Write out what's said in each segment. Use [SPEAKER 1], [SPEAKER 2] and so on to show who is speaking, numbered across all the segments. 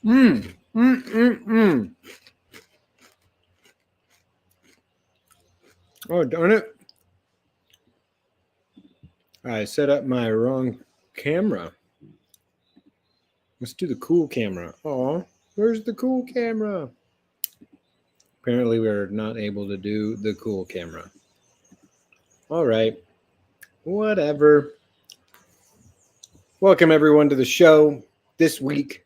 [SPEAKER 1] Oh, darn it. I set up my wrong camera. Let's do the cool camera. Oh, where's the cool camera? Apparently, we're not able to do the cool camera. All right. Whatever. Welcome, everyone, to the show this week.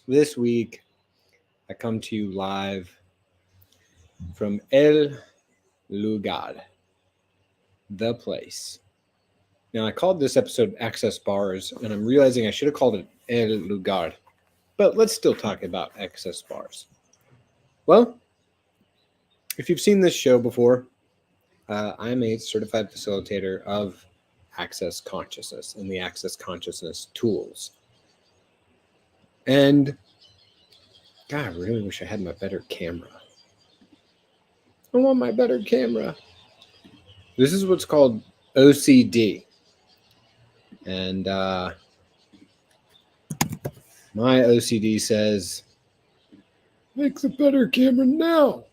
[SPEAKER 1] This week, I come to you live from El Lugar, the place. Now, I called this episode Access Bars, and I'm realizing I should have called it El Lugar, but let's still talk about access bars. Well, if you've seen this show before, I'm a certified facilitator of access consciousness and the access consciousness tools. And God, I really wish I had my better camera. I want my better camera. This is what's called OCD. And my OCD says, make the better camera now.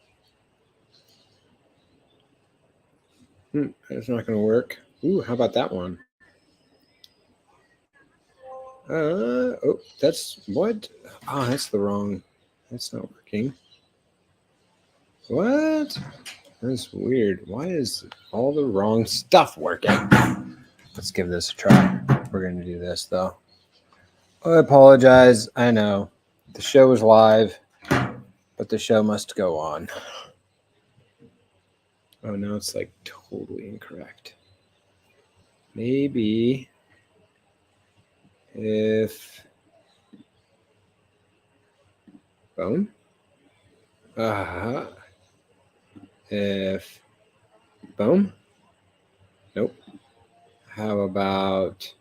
[SPEAKER 1] That's not going to work. Ooh, how about that one? Oh, that's what? Oh, that's the wrong. That's not working. What? That's weird. Why is all the wrong stuff working? Let's give this a try. We're going to do this, though. I apologize. I know. The show is live, but the show must go on. Oh, no, it's like totally incorrect. Maybe if... Boom. If... Boom. Nope. How about...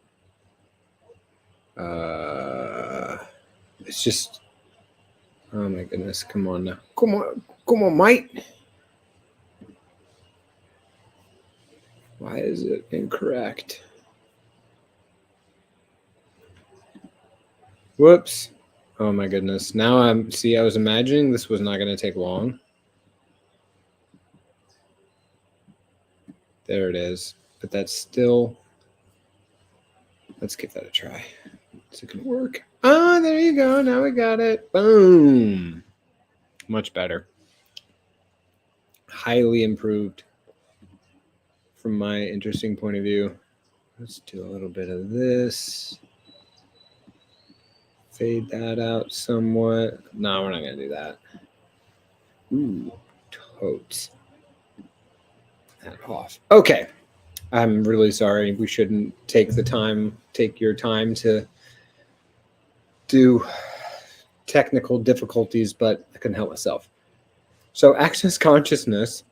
[SPEAKER 1] It's just... Oh, my goodness. Come on now. Come on, mate. Why is it incorrect? Whoops. Oh my goodness. Now I was imagining this was not going to take long. There it is. But that's still, let's give that a try. Is it going to work? Oh, there you go. Now we got it. Boom. Much better. Highly improved. From my interesting point of view. Let's do a little bit of this. Fade that out somewhat. No, we're not going to do that. Ooh, totes. That off. Okay. I'm really sorry. We shouldn't take your time to do technical difficulties, but I couldn't help myself. So access consciousness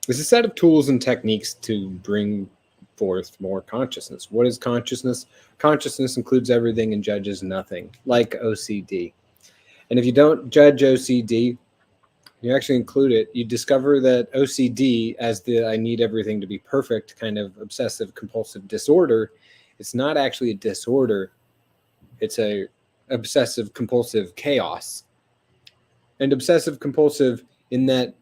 [SPEAKER 1] is a set of tools and techniques to bring forth more consciousness. What is consciousness? Consciousness includes everything and judges nothing, like OCD. And if you don't judge OCD, you actually include it. You discover that OCD, as the I need everything to be perfect kind of obsessive compulsive disorder, it's not actually a disorder. It's a obsessive compulsive chaos. And obsessive compulsive in that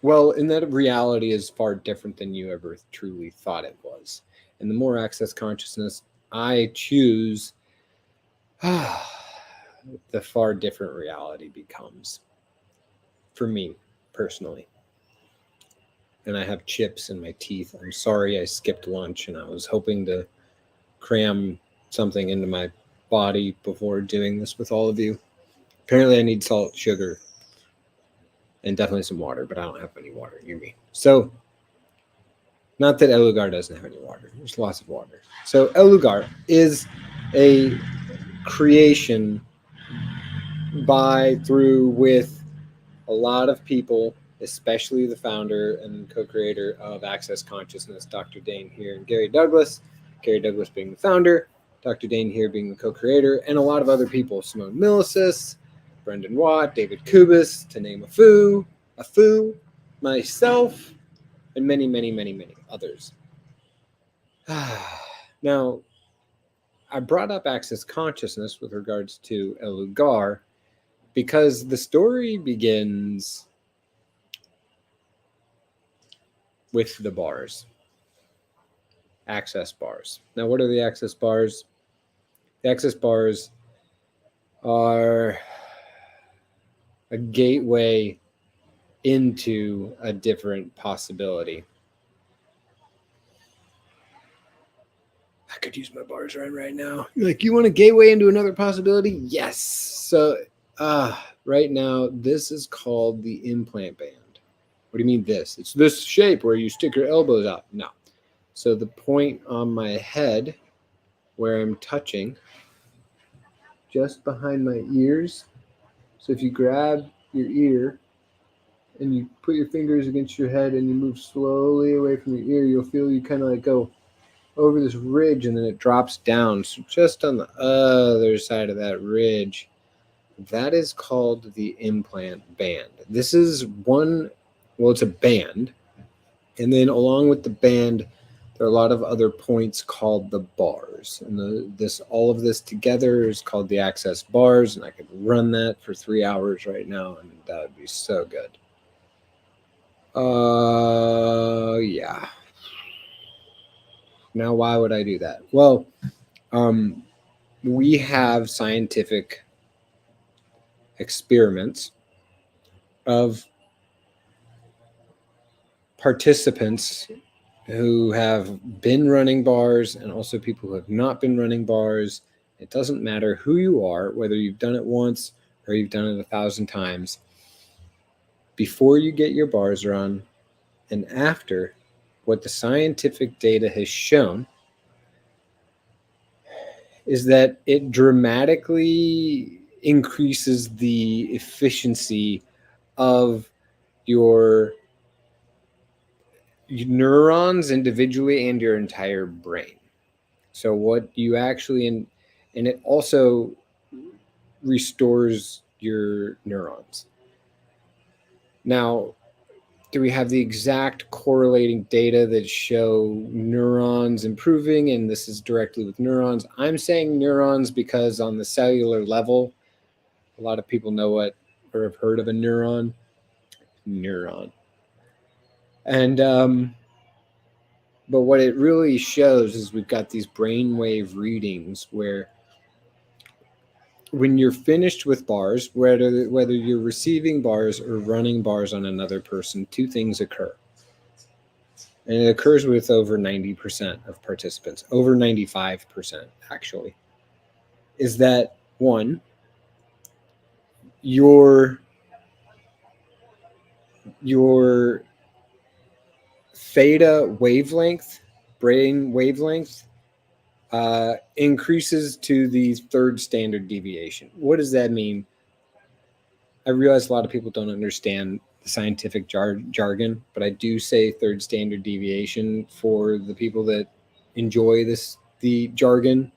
[SPEAKER 1] reality is far different than you ever truly thought it was. And the more access consciousness I choose, the far different reality becomes. For me, personally. And I have chips in my teeth. I'm sorry I skipped lunch, and I was hoping to cram something into my body before doing this with all of you. Apparently I need salt, sugar, and definitely some water, but I don't have any water near me. So, not that El Lugar doesn't have any water. There's lots of water. So El Lugar is a creation with a lot of people, especially the founder and co-creator of Access Consciousness, Dr. Dane Here and Gary Douglas. Gary Douglas being the founder, Dr. Dane Here being the co-creator, and a lot of other people, Simone Milasas, Brendan Watt, David Kubis, to name a few, myself, and many, many, many, many others. Now, I brought up access consciousness with regards to El Lugar because the story begins with the bars, access bars. Now, what are the access bars? The access bars are a gateway into a different possibility. I could use my bars right now. You're like, you want a gateway into another possibility? Yes. So right now, this is called the implant band. What do you mean this? It's this shape where you stick your elbows out. No. So the point on my head where I'm touching, just behind my ears. So if you grab your ear and you put your fingers against your head and you move slowly away from your ear, you'll feel you kind of like go over this ridge and then it drops down. So just on the other side of that ridge, that is called the implant band. This is one, well, it's a band. And then along with the band, there are a lot of other points called the bars. And all of this together is called the access bars. And I could run that for 3 hours right now, and that would be so good. Yeah. Now, why would I do that? Well, we have scientific experiments of participants who have been running bars and also people who have not been running bars. It doesn't matter who you are, whether you've done it once or you've done it 1,000 times. Before you get your bars run and after, what the scientific data has shown is that it dramatically increases the efficiency of your neurons individually and your entire brain. So what you actually, and it also restores your neurons. Now, do we have the exact correlating data that show neurons improving? And this is directly with neurons. I'm saying neurons because on the cellular level, a lot of people know what or have heard of a neuron. And but what it really shows is we've got these brainwave readings where when you're finished with bars, whether you're receiving bars or running bars on another person, two things occur. And it occurs with over 90% of participants, over 95% actually, is that one, your theta wavelength, brain wavelength, increases to the third standard deviation. What does that mean? I realize a lot of people don't understand the scientific jargon, but I do say third standard deviation for the people that enjoy the jargon.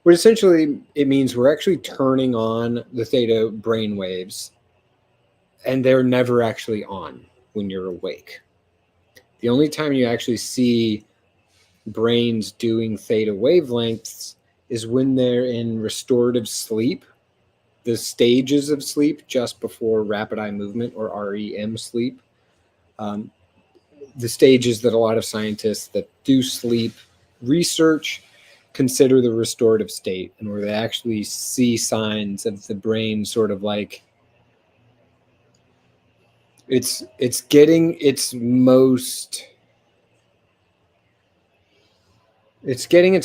[SPEAKER 1] But essentially, it means we're actually turning on the theta brain waves, and they're never actually on when you're awake. The only time you actually see brains doing theta wavelengths is when they're in restorative sleep, the stages of sleep just before rapid eye movement or REM sleep. The stages that a lot of scientists that do sleep research consider the restorative state, and where they actually see signs of the brain sort of like it's getting its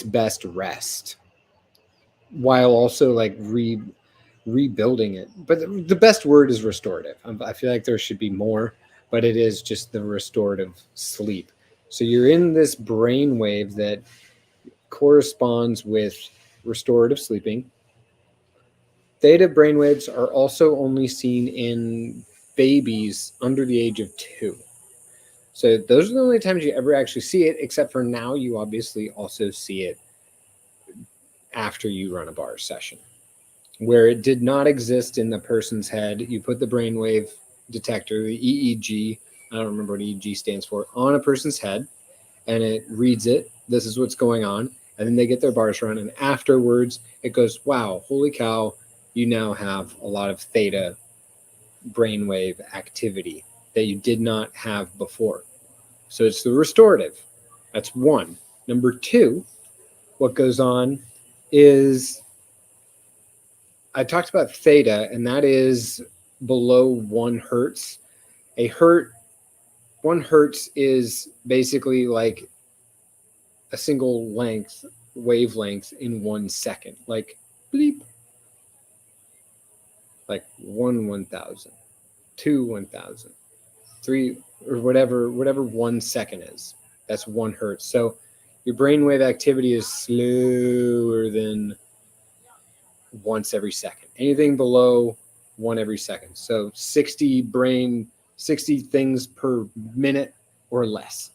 [SPEAKER 1] best rest while also like rebuilding it. But the best word is restorative. I feel like there should be more, but it is just the restorative sleep. So you're in this brainwave that corresponds with restorative sleeping. Theta brainwaves are also only seen in babies under the age of 2. So those are the only times you ever actually see it, except for now you obviously also see it after you run a bar session. Where it did not exist in the person's head, you put the brainwave detector, the EEG, I don't remember what EEG stands for, on a person's head, and it reads it. This is what's going on. and then they get their bars run, and afterwards it goes, wow, holy cow, you now have a lot of theta brainwave activity that you did not have before. So it's the restorative. That's one. Number two, what goes on is, I talked about theta, and that is below 1 hertz. A hertz, 1 hertz is basically like a single length, wavelength in 1 second, like bleep, like 1/1000, 2/1000, 3, or whatever 1 second is. That's 1 hertz. So your brainwave activity is slower than once every second. Anything below 1 every second. So 60 things per minute or less.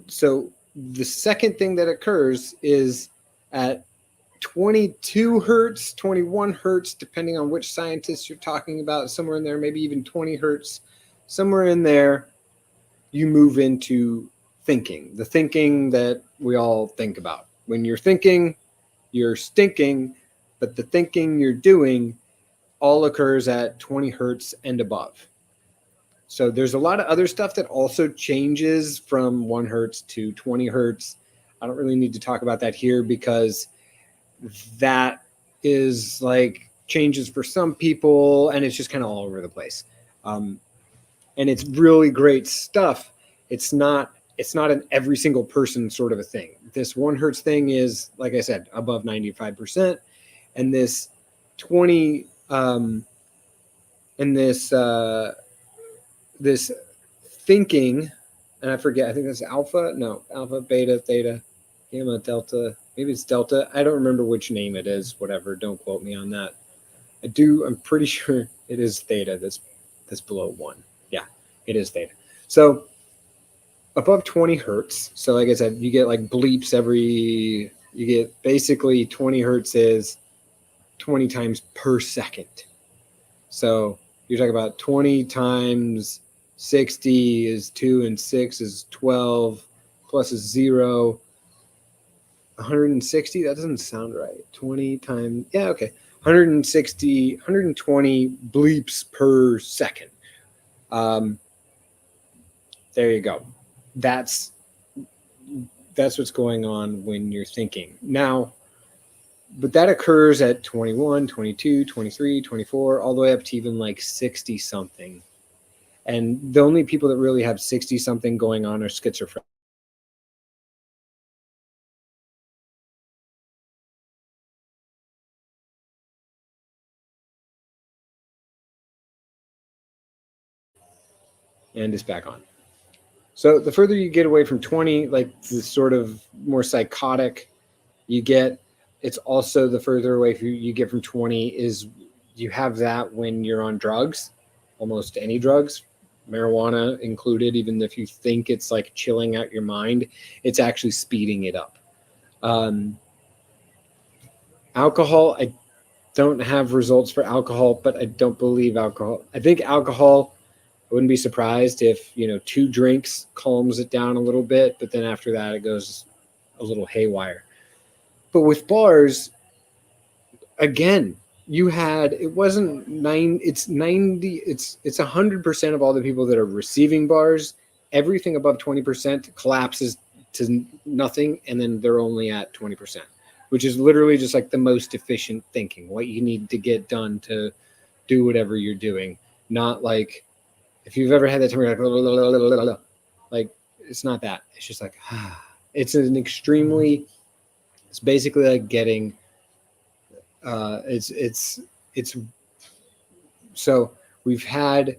[SPEAKER 1] So the second thing that occurs is at 22 hertz, 21 hertz, depending on which scientist you're talking about, somewhere in there, maybe even 20 hertz, somewhere in there, you move into thinking, the thinking that we all think about. When you're thinking, you're stinking, but the thinking you're doing all occurs at 20 hertz and above. So there's a lot of other stuff that also changes from 1 hertz to 20 hertz. I don't really need to talk about that here because that is like changes for some people, and it's just kind of all over the place. And it's really great stuff. It's not an every single person sort of a thing. This 1 hertz thing is, like I said, above 95%, and this 20 and this thinking, and I forget, I think that's alpha, beta, theta, gamma, delta, maybe it's delta. I don't remember which name it is, whatever. Don't quote me on that. I'm pretty sure it is theta that's below 1. Yeah, it is theta. So above 20 hertz. So like I said, you get like bleeps you get basically 20 hertz is 20 times per second. So you're talking about 20 times 60 is 2, and 6 is 12, plus is 0. 160, that doesn't sound right. 20 times, yeah, okay. 120 bleeps per second. There you go. That's what's going on when you're thinking. Now, but that occurs at 21, 22, 23, 24, all the way up to even like 60 something. And the only people that really have 60 something going on are schizophrenic. And it's back on. So the further you get away from 20, like the sort of more psychotic you get, it's also the further away you get from 20 is you have that when you're on drugs, almost any drugs, marijuana included. Even if you think it's like chilling out your mind, it's actually speeding it up. Alcohol, I don't have results for alcohol, but I don't believe alcohol. I think alcohol, I wouldn't be surprised if, 2 drinks calms it down a little bit, but then after that it goes a little haywire. But with bars, again, it wasn't 9, it's 90, it's 100% of all the people that are receiving bars. Everything above 20% collapses to nothing, and then they're only at 20%, which is literally just like the most efficient thinking, what you need to get done to do whatever you're doing. Not like, if you've ever had that time where you're like, it's not that. It's just like, it's basically like getting, so we've had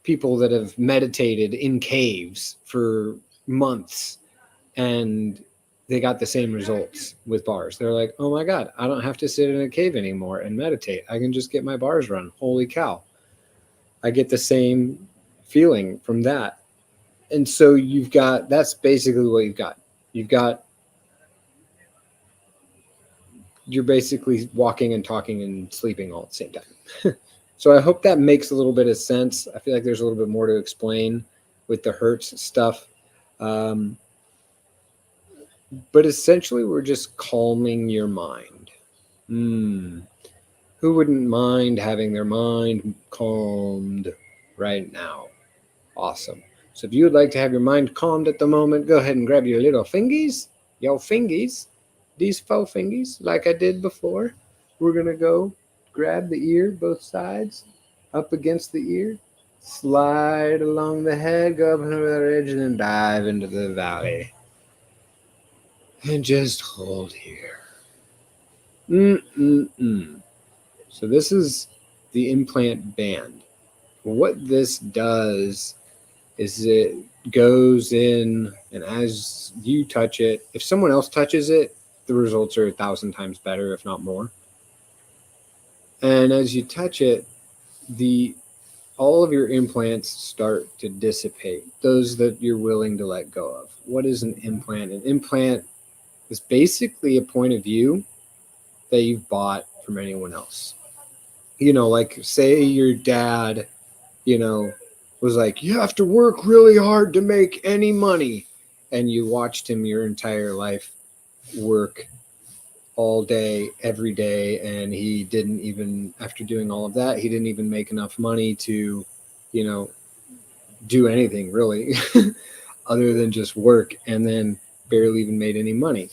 [SPEAKER 1] people that have meditated in caves for months, and they got the same results with bars. They're like, oh my God, I don't have to sit in a cave anymore and meditate. I can just get my bars run. Holy cow. I get the same feeling from that. And so that's basically what you're basically walking and talking and sleeping all at the same time. So I hope that makes a little bit of sense. I feel like there's a little bit more to explain with the hertz stuff. But essentially, we're just calming your mind. Who wouldn't mind having their mind calmed right now? Awesome. So if you would like to have your mind calmed at the moment, go ahead and grab your little fingies, these faux fingies, like I did before. We're going to go grab the ear, both sides, up against the ear, slide along the head, go up into the ridge, and then dive into the valley. And just hold here. So this is the implant band. What this does is it goes in, and as you touch it, if someone else touches it, the results are 1,000 times better, if not more. And as you touch it, all of your implants start to dissipate, those that you're willing to let go of. What is an implant? An implant is basically a point of view that you've bought from anyone else. Like say your dad, was like, you have to work really hard to make any money. And you watched him your entire life work all day, every day. And he didn't even, after doing all of that, he didn't even make enough money to, do anything really other than just work, and then barely even made any money.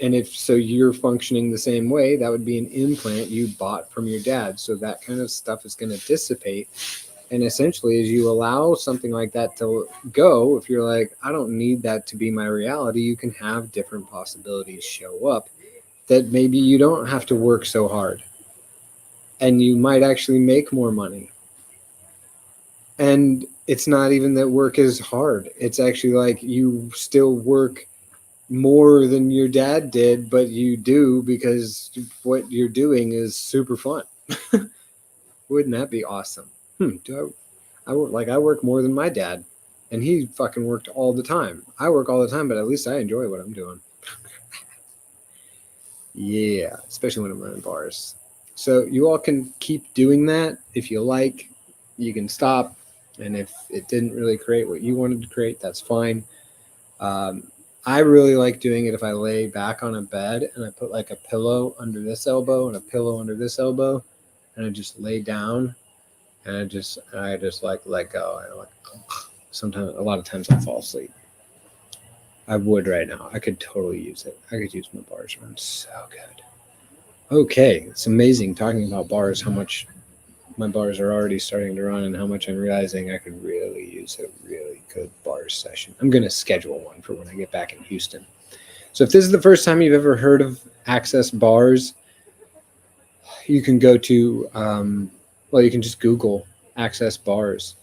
[SPEAKER 1] And if so, you're functioning the same way, that would be an implant you bought from your dad. So that kind of stuff is going to dissipate. And essentially, as you allow something like that to go, if you're like, I don't need that to be my reality, you can have different possibilities show up that maybe you don't have to work so hard. And you might actually make more money. And it's not even that work is hard. It's actually like you still work more than your dad did, but you do because what you're doing is super fun. Wouldn't that be awesome? I work more than my dad, and he fucking worked all the time. I work all the time, but at least I enjoy what I'm doing. Yeah, especially when I'm running bars. So you all can keep doing that if you like. You can stop, and if it didn't really create what you wanted to create, that's fine. I really like doing it if I lay back on a bed and I put like a pillow under this elbow and a pillow under this elbow, and I just lay down and I just like let go. A lot of times I fall asleep. I would right now. I could totally use it. I could use my bars run so good. Okay, it's amazing talking about bars, how much my bars are already starting to run and how much I'm realizing I could really use a really good bars session. I'm going to schedule one for when I get back in Houston. So if this is the first time you've ever heard of Access Bars, you can go to, you can just Google Access Bars.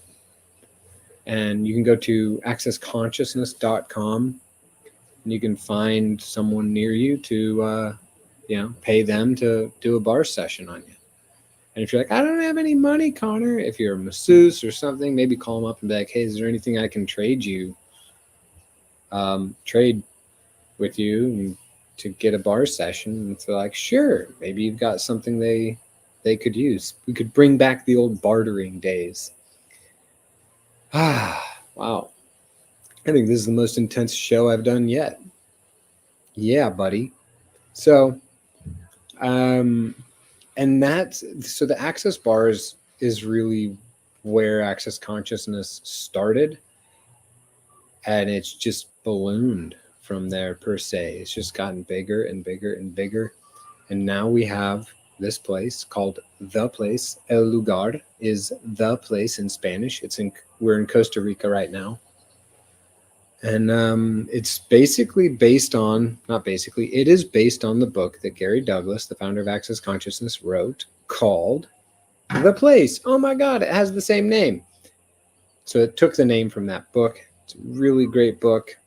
[SPEAKER 1] And you can go to accessconsciousness.com, and you can find someone near you to, pay them to do a bar session on you. And if you're like, I don't have any money, Connor, if you're a masseuse or something, maybe call them up and be like, hey, is there anything I can trade with you to get a bar session? And they're like, sure, maybe you've got something they could use. We could bring back the old bartering days. Wow. I think this is the most intense show I've done yet. Yeah, buddy. So, so the Access Bars is really where Access Consciousness started, and it's just ballooned from there per se. It's just gotten bigger and bigger and bigger, and now we have this place called The Place. El Lugar is the place in Spanish. We're in Costa Rica right now, and it's basically it is based on the book that Gary Douglas, the founder of Access Consciousness, wrote called The Place. Oh my God, it has the same name. So it took the name from that book. It's a really great book.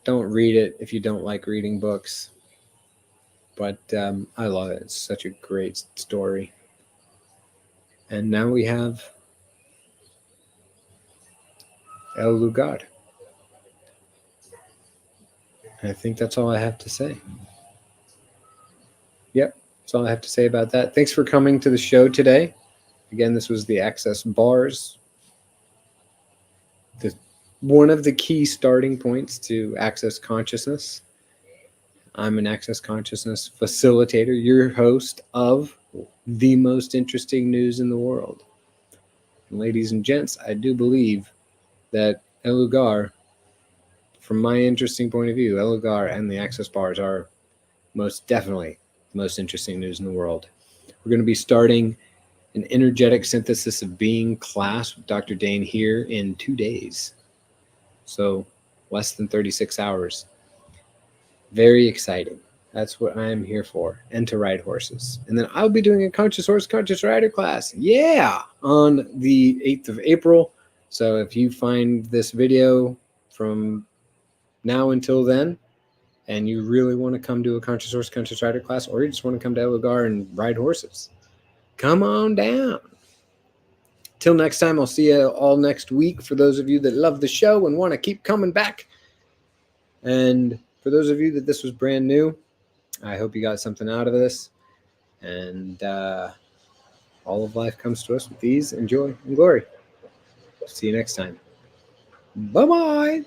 [SPEAKER 1] Don't read it if you don't like reading books. But I love it. It's such a great story. And now we have El Lugar. I think that's all I have to say. Yep, that's all I have to say about that. Thanks for coming to the show today. Again, this was the Access Bars. one of the key starting points to access consciousness. I'm an access consciousness facilitator, your host of the most interesting news in the world. And ladies and gents, I do believe that Elugar, from my interesting point of view, Elugar and the access bars are most definitely the most interesting news in the world. We're going to be starting an energetic synthesis of being class with Dr. Dane here in 2 days. So less than 36 hours. Very exciting. That's what I'm here for, and to ride horses. And then I'll be doing a Conscious Horse, Conscious Rider class. Yeah, on the 8th of April. So if you find this video from now until then, and you really want to come to a Conscious Horse, Conscious Rider class, or you just want to come to Elugar and ride horses, come on down. Till next time, I'll see you all next week. For those of you that love the show and want to keep coming back, and for those of you that this was brand new, I hope you got something out of this. And all of life comes to us with ease and joy and glory. See you next time. Bye-bye.